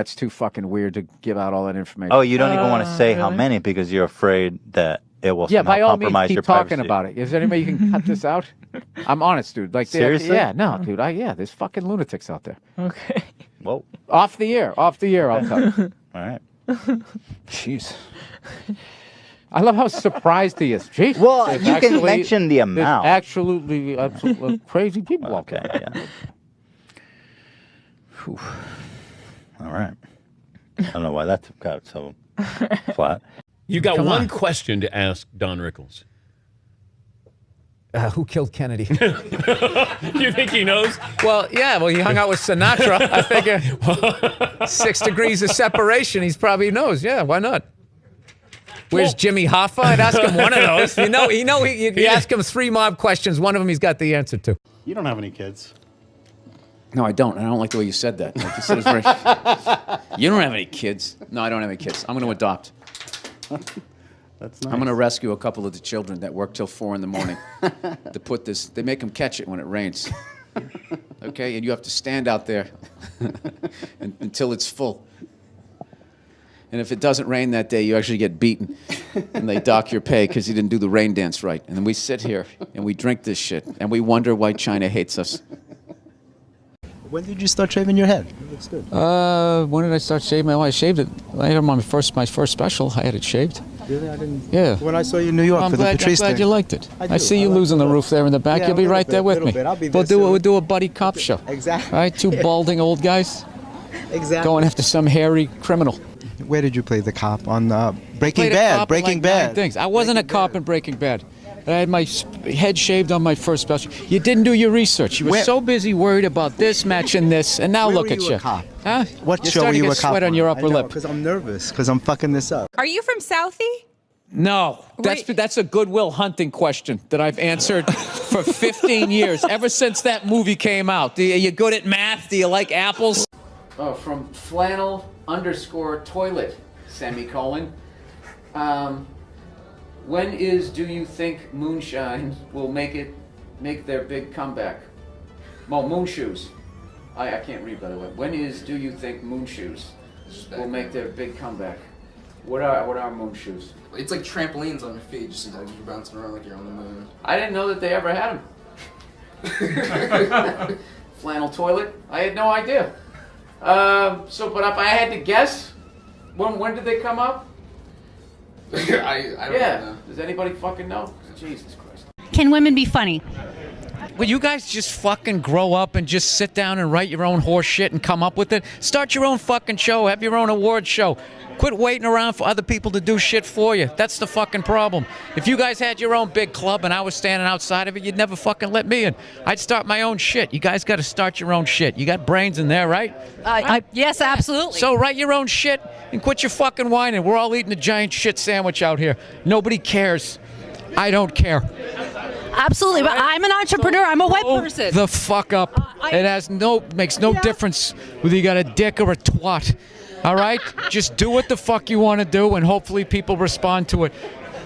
That's too fucking weird to give out all that information. Oh, you don't even want to say how many because you're afraid that it will Yeah, somehow by all means, compromise keep your talking privacy. about it. Is there any way you can cut this out? I'm honest, dude. Like, Seriously? Yeah, no, dude. There's fucking lunatics out there. Okay. Whoa. Off the air, I'll tell you. All right. Jeez. I love how surprised he is. Jeez. Well, There's you can actually- mention the amount. There's absolutely crazy people out Okay, there. yeah. Whew. All right. I don't know why that got so flat. You got one question to ask Don Rickles. Who killed Kennedy? You think he knows? Well, yeah. Well, he hung out with Sinatra. I figure 6 degrees of separation. He probably knows. Yeah, why not? Where's Jimmy Hoffa? I'd ask him one of those. You ask him 3 mob questions. One of them he's got the answer to. You don't have any kids. No, I don't. And I don't like the way you said that. Like you said, it's very... You don't have any kids. No, I don't have any kids. I'm going to adopt. That's nice. I'm going to rescue a couple of the children that work till 4 in the morning to put this. They make them catch it when it rains. Okay? And you have to stand out there until it's full. And if it doesn't rain that day, you actually get beaten. And they dock your pay because you didn't do the rain dance right. And then we sit here and we drink this shit. And we wonder why China hates us. When did you start shaving your head? It looks good. When did I start shaving? Well, I shaved it. I had my first special. I had it shaved. Really? I didn't. Yeah. When I saw you in New York I'm for the glad Patrice thing. you liked it. I I do. see you I like losing it the a lot. roof there in the back. Yeah, You'll be a little right there bit, with little me. bit. I'll be there We'll soon. do a buddy cop show. Exactly. All right, 2 balding old guys Exactly. going after some hairy criminal. Where did you play the cop on Breaking Played a Bad? cop in Breaking like Bad. 9 things. I wasn't a cop in Breaking Bad. I had my head shaved on my first special. You didn't do your research. You were so busy worried about this matching this, and now Where look were at you you. a cop? Huh? What You're show were starting to you get a cop sweat on your upper lip. Because I'm nervous. Because I'm fucking this up. Are you from Southie? No, Wait. that's a Goodwill Hunting question that I've answered for 15 years, ever since that movie came out. Are you good at math? Do you like apples? Oh, from flannel_toilet, semicolon. When do you think moonshine will make their big comeback? Well, moon shoes. I can't read, by the way. Do you think moon shoes will make their big comeback? What are moon shoes? It's like trampolines on your feet, just like you're bouncing around like you're on the moon. I didn't know that they ever had them. Flannel toilet? I had no idea. But if I had to guess, when did they come up? I don't know. Does anybody fucking know? Jesus Christ. Can women be funny? Will you guys just fucking grow up and just sit down and write your own horse shit and come up with it? Start your own fucking show. Have your own award show. Quit waiting around for other people to do shit for you. That's the fucking problem. If you guys had your own big club and I was standing outside of it, you'd never fucking let me in. I'd start my own shit. You guys got to start your own shit. You got brains in there, right? Yes, absolutely. So write your own shit and quit your fucking whining. We're all eating a giant shit sandwich out here. Nobody cares. I don't care. Absolutely, but I'm an entrepreneur. I'm a web person. The fuck up. It makes no difference whether you got a dick or a twat. All right? Just do what the fuck you want to do, and hopefully people respond to it.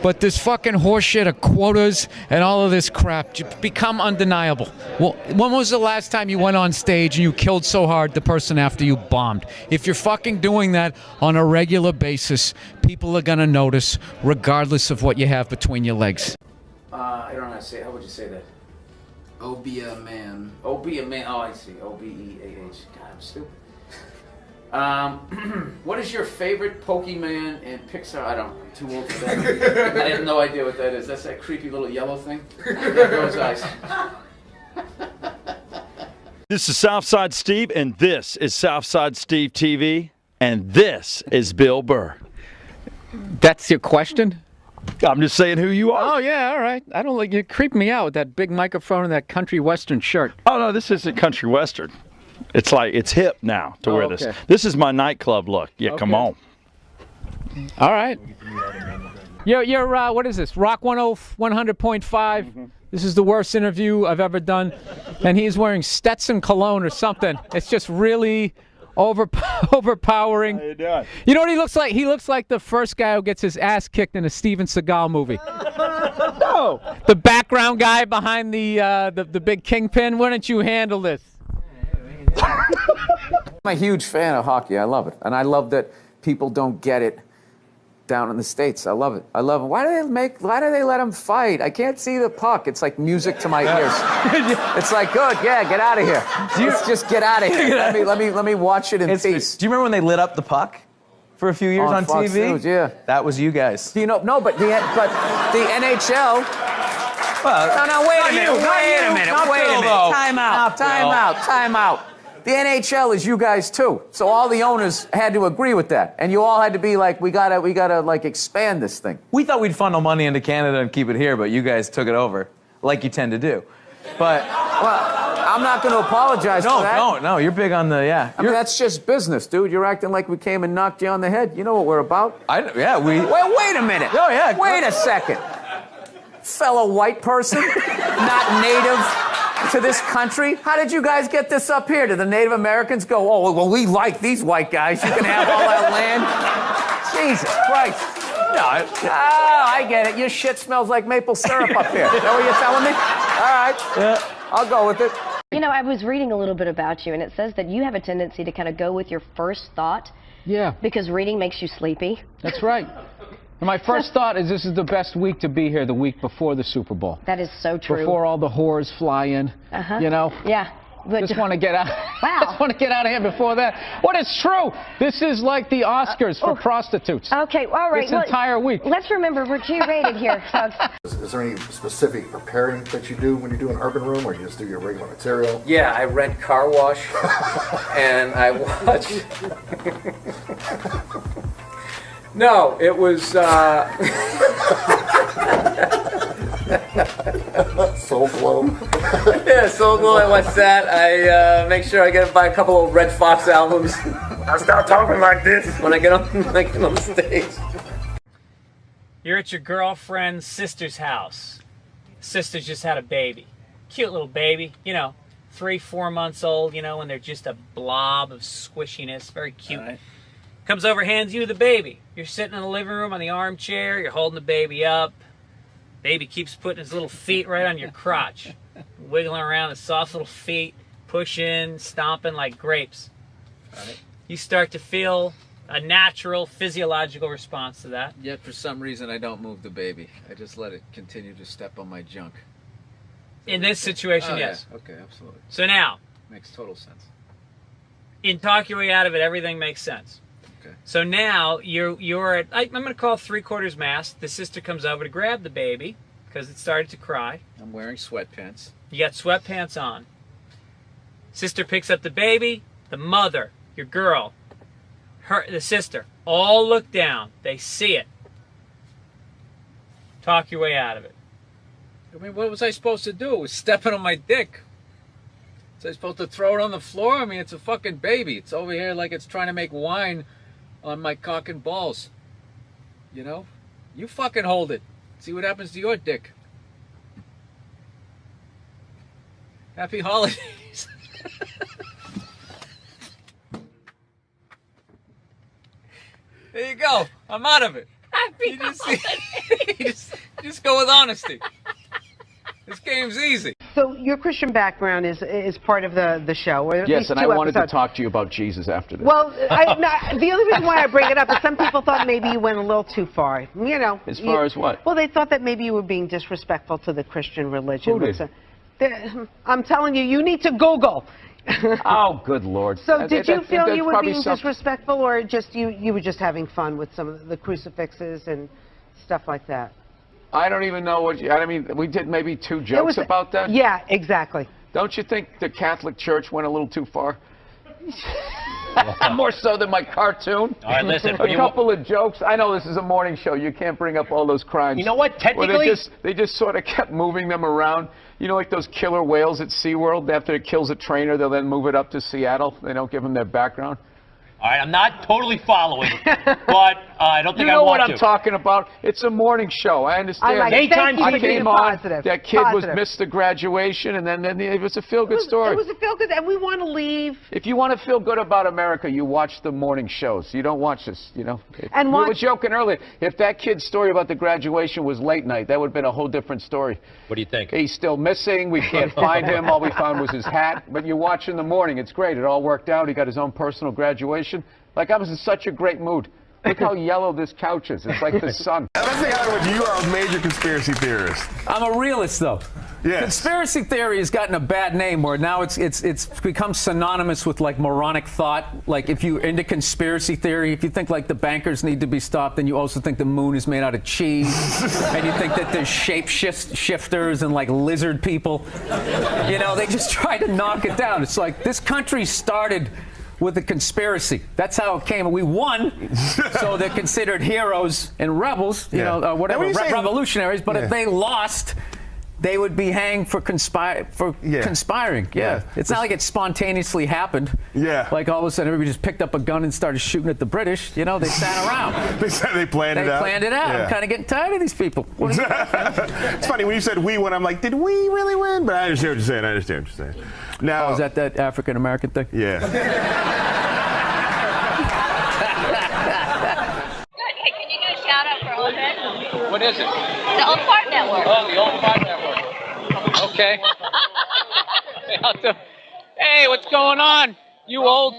But this fucking horseshit of quotas and all of this crap become undeniable. Well, when was the last time you went on stage and you killed so hard the person after you bombed? If you're fucking doing that on a regular basis, people are gonna notice, regardless of what you have between your legs. I don't know how to say it. How would you say that? Oh, be a man. Oh, be a man. Oh, I see. O-B-E-A-H. God, I'm stupid. What is your favorite Pokemon and Pixar? I'm too old for that. I have no idea what that is. That's that creepy little yellow thing. There goes eyes. This is Southside Steve, and this is Southside Steve TV, and this is Bill Burr. That's your question? I'm just saying who you are. Oh, yeah, all right. I don't like you. Creep me out with that big microphone and that country western shirt. Oh, no, this isn't country western. It's like, it's hip now to wear this. This is my nightclub look. Yeah, come on. All right. You're what is this? Rock 100.5. This is the worst interview I've ever done. And he's wearing Stetson cologne or something. It's just really overpowering. How you doing? You know what he looks like? He looks like the first guy who gets his ass kicked in a Steven Seagal movie. No. The background guy behind the big kingpin. Why don't you handle this? I'm a huge fan of hockey. I love it. And I love that people don't get it down in the States. I love it. I love it. Why do they let them fight? I can't see the puck. It's like music to my ears. It's like, good, yeah, get out of here. Let's just get out of here. Let me watch it in peace. Do you remember when they lit up the puck for a few years on Fox TV? News, yeah. That was you guys. Do you know? No, but the NHL. Well, No, wait a minute. Wait a minute. Time out. The NHL is you guys too. So all the owners had to agree with that. And you all had to be like, we gotta like expand this thing. We thought we'd funnel money into Canada and keep it here, but you guys took it over, like you tend to do. But well, I'm not going to apologize for that. No, you're big on the, I mean, that's just business, dude. You're acting like we came and knocked you on the head. You know what we're about. Wait a minute. Oh, yeah. Wait a second. Fellow white person, not native to this country. How did you guys get this up here? Did the Native Americans go, oh, well, we like these white guys. You can have all that land? Jesus Christ. No, I get it. Your shit smells like maple syrup up here. Is that what you're telling me? All right. Yeah. I'll go with it. You know, I was reading a little bit about you, and it says that you have a tendency to kind of go with your first thought. Yeah. Because reading makes you sleepy. That's right. And my first thought is this is the best week to be here, the week before the Super Bowl. That is so true. Before all the whores fly in, you know? Yeah. But just want to get out. Wow. Just want to get out of here before that. What is true? This is like the Oscars for prostitutes. Okay, all right. This entire week. Let's remember we're G-rated here, folks. Is there any specific preparing that you do when you do an urban room, or you just do your regular material? Yeah, I rent car wash, and I watch. No, it was. Soul Glow. Yeah, Soul Glow. I watch that. I make sure I get buy a couple of Red Fox albums. I start talking like this when I get on stage. You're at your girlfriend's sister's house. Sister's just had a baby. Cute little baby, 3-4 months old, when they're just a blob of squishiness. Very cute. Right. Comes over, hands you the baby. You're sitting in the living room on the armchair. You're holding the baby up. Baby keeps putting his little feet right on your crotch. Wiggling around his soft little feet, pushing, stomping like grapes. Right. You start to feel a natural physiological response to that. Yet for some reason I don't move the baby. I just let it continue to step on my junk. In this situation, yes. Yeah. Okay, absolutely. So now. Makes total sense. In talk your way out of it, everything makes sense. Okay. So now you're at, I'm going to call 3/4 mast. The sister comes over to grab the baby because it started to cry. I'm wearing sweatpants. You got sweatpants on. Sister picks up the baby. The mother, your girl, the sister, all look down. They see it. Talk your way out of it. I mean, what was I supposed to do? It was stepping on my dick. Was I supposed to throw it on the floor? I mean, it's a fucking baby. It's over here like it's trying to make wine on my cock and balls. You fucking hold it. See what happens to your dick. Happy holidays. There you go. I'm out of it. Happy holidays. Just go with honesty. This game's easy. So your Christian background is part of the show. Or yes, and I wanted to talk to you about Jesus after this. Well, the only reason why I bring it up is some people thought maybe you went a little too far. As far as what? Well, they thought that maybe you were being disrespectful to the Christian religion. Who did? I'm telling you, you need to Google. Oh, good Lord. So did you feel you were being disrespectful, or just you were just having fun with some of the crucifixes and stuff like that? I don't even know I mean, we did maybe 2 jokes about that. Yeah, exactly. Don't you think the Catholic Church went a little too far? More so than my cartoon. All right, listen. A couple of jokes. I know this is a morning show. You can't bring up all those crimes. You know what? Technically, they just sort of kept moving them around. Like those killer whales at SeaWorld. After it kills a trainer, they'll then move it up to Seattle. They don't give them their background. All right, I'm not totally following, but I don't think You I know want what to. I'm talking about. It's a morning show. I understand. I like it. Thank you I for being came on. positive. That kid Positive. missed the graduation, and then it was a feel-good story. It was a feel good, and we want to leave. If you want to feel good about America, you watch the morning shows. You don't watch this, you know. And we were watch- joking earlier. If that kid's story about the graduation was late night, that would have been a whole different story. What do you think? He's still missing. We can't find him. All we found was his hat. But you watch in the morning. It's great. It all worked out. He got his own personal graduation. Like, I was in such a great mood. Look how yellow this couch is. It's like the sun. Let's think about you are a major conspiracy theorist. I'm a realist, though. Yes. Conspiracy theory has gotten a bad name where now it's become synonymous with like moronic thought. Like if you're into conspiracy theory, if you think like the bankers need to be stopped, then you also think the moon is made out of cheese, and you think that there's shifters and like lizard people. You know, they just try to knock it down. It's like this country started with a conspiracy. That's how it came. We won, so they're considered heroes and rebels, you know, or whatever, revolutionaries. But if they lost, they would be hanged for conspiring. Yeah. It's not like it spontaneously happened. Yeah. Like all of a sudden everybody just picked up a gun and started shooting at the British. You know, they sat around. They planned it out. They planned it out. Yeah. I'm kind of getting tired of these people. It's funny when you said we won. I'm like, did we really win? But I understand what you're saying. Now, is that African American thing? Yeah. Good. Hey, can you do a shout out for Old Ed? What is it? The Old Fart Network. Oh, the Old Fart Network. Okay. Hey, what's going on, you old...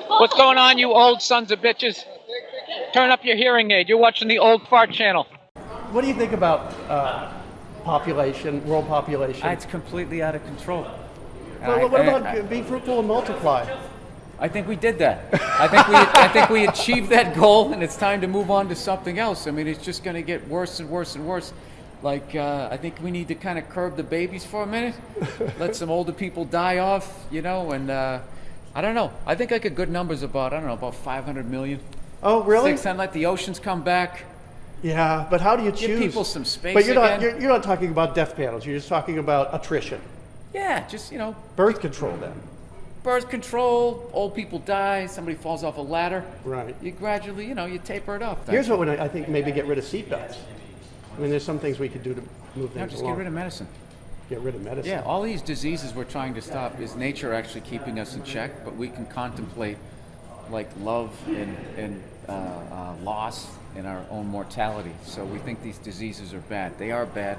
What's going on, you old sons of bitches? Turn up your hearing aid. You're watching the Old Fart Channel. What do you think about population, world population? It's completely out of control. Well, what about be fruitful and multiply? I think we did that. I think we achieved that goal, and it's time to move on to something else. I mean, it's just going to get worse and worse and worse. Like, I think we need to kind of curb the babies for a minute, let some older people die off, you know, and I don't know. I think like a good number's about, about 500 million. Oh, really? 600, let the oceans come back. Yeah, but how do you choose? Give people some space But you're again. not you're not talking about death panels. You're just talking about attrition. Yeah, just, birth control then. Birth control, old people die, somebody falls off a ladder. Right. You gradually, you taper it up. Here's what I think maybe get rid of seatbelts. I mean, there's some things we could do to move things just along. get rid of medicine. Get rid of medicine. Yeah, all these diseases we're trying to stop is nature actually keeping us in check, but we can contemplate like love and loss and our own mortality. So we think these diseases are bad. They are bad,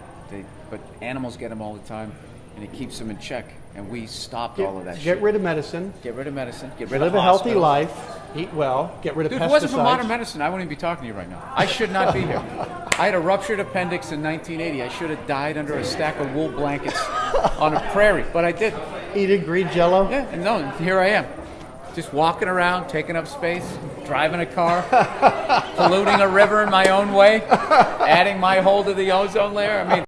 but animals get them all the time, and it keeps them in check. And we stopped all of that shit. Get rid of medicine. Get rid of medicine. Get rid Live of a healthy hospitals. life. Eat well. Get rid of Dude, pesticides. if it wasn't for modern medicine, I wouldn't even be talking to you right now. I should not be here. I had a ruptured appendix in 1980. I should have died under a stack of wool blankets on a prairie, but I didn't. Eating green Jello? Yeah, and no, here I am. Just walking around, taking up space, driving a car, polluting a river in my own way, adding my hole to the ozone layer. I mean,